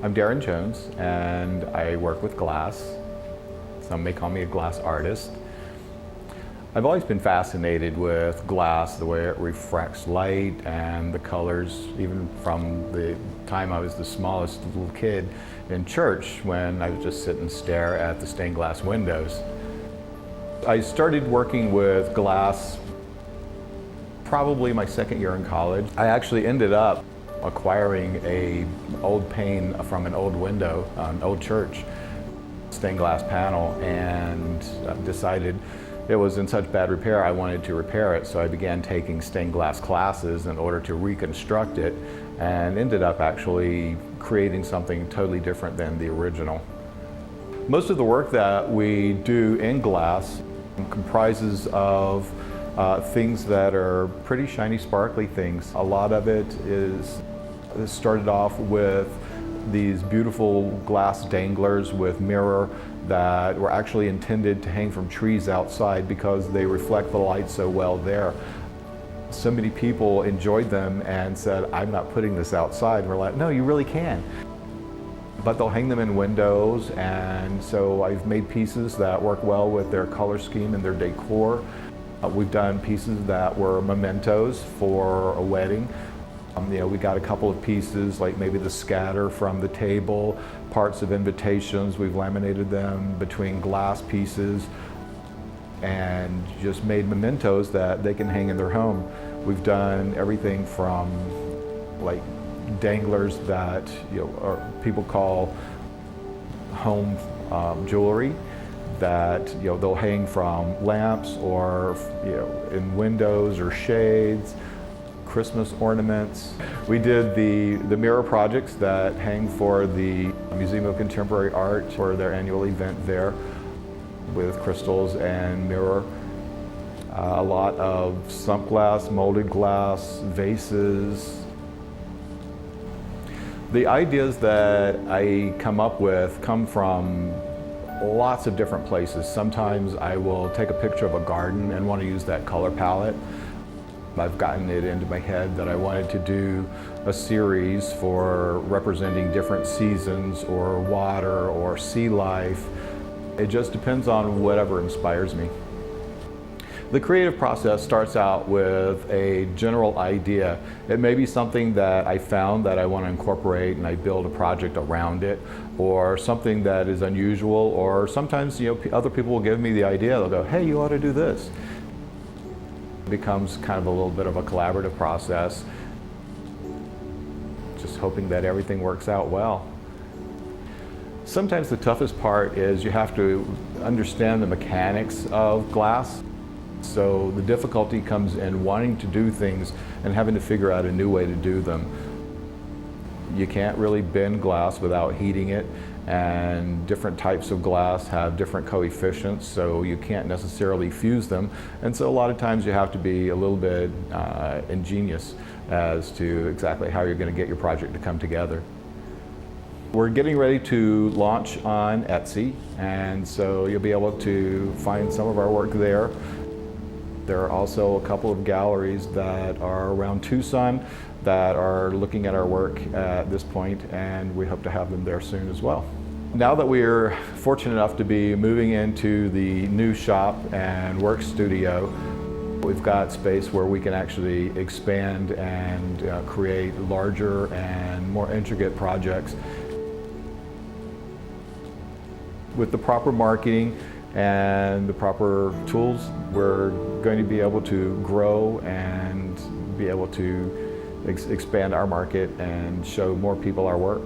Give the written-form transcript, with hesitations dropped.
I'm Darren Jones, and I work with glass. Some may call me a glass artist. I've always been fascinated with glass, the way it refracts light and the colors, even from the time I was the smallest little kid in church when I would just sit and stare at the stained glass windows. I started working with glass probably my second year in college. I actually ended up acquiring an old pane from an old window, an old church, stained glass panel, and decided it was in such bad repair I wanted to repair it. So I began taking stained glass classes in order to reconstruct it, and ended up actually creating something totally different than the original. Most of the work that we do in glass comprises of things that are pretty shiny, sparkly things. A lot of it started off with these beautiful glass danglers with mirror that were actually intended to hang from trees outside because they reflect the light so well there. So many people enjoyed them and said, I'm not putting this outside. And we're like, no, you really can. But they'll hang them in windows, and so I've made pieces that work well with their color scheme and their decor. We've done pieces that were mementos for a wedding. We got a couple of pieces, like maybe the scatter from the table, parts of invitations. We've laminated them between glass pieces and just made mementos that they can hang in their home. We've done everything from like danglers that people call home jewelry, that they'll hang from lamps or in windows or shades, Christmas ornaments. We did the mirror projects that hang for the Museum of Contemporary Art for their annual event there, with crystals and mirror. A lot of sump glass, molded glass, vases. The ideas that I come up with come from lots of different places. Sometimes I will take a picture of a garden and want to use that color palette. I've gotten it into my head that I wanted to do a series for representing different seasons or water or sea life. It just depends on whatever inspires me. The creative process starts out with a general idea. It may be something that I found that I want to incorporate, and I build a project around it, or something that is unusual, or sometimes other people will give me the idea. They'll go, hey, you ought to do this. It becomes kind of a little bit of a collaborative process, just hoping that everything works out well. Sometimes the toughest part is you have to understand the mechanics of glass. So the difficulty comes in wanting to do things and having to figure out a new way to do them. You can't really bend glass without heating it, and different types of glass have different coefficients, so you can't necessarily fuse them. And so a lot of times you have to be a little bit ingenious as to exactly how you're going to get your project to come together. We're getting ready to launch on Etsy, and so you'll be able to find some of our work there. There are also a couple of galleries that are around Tucson that are looking at our work at this point, and we hope to have them there soon as well. Now that we're fortunate enough to be moving into the new shop and work studio, we've got space where we can actually expand and create larger and more intricate projects. With the proper marketing and the proper tools, we're going to be able to grow and be able to expand our market and show more people our work.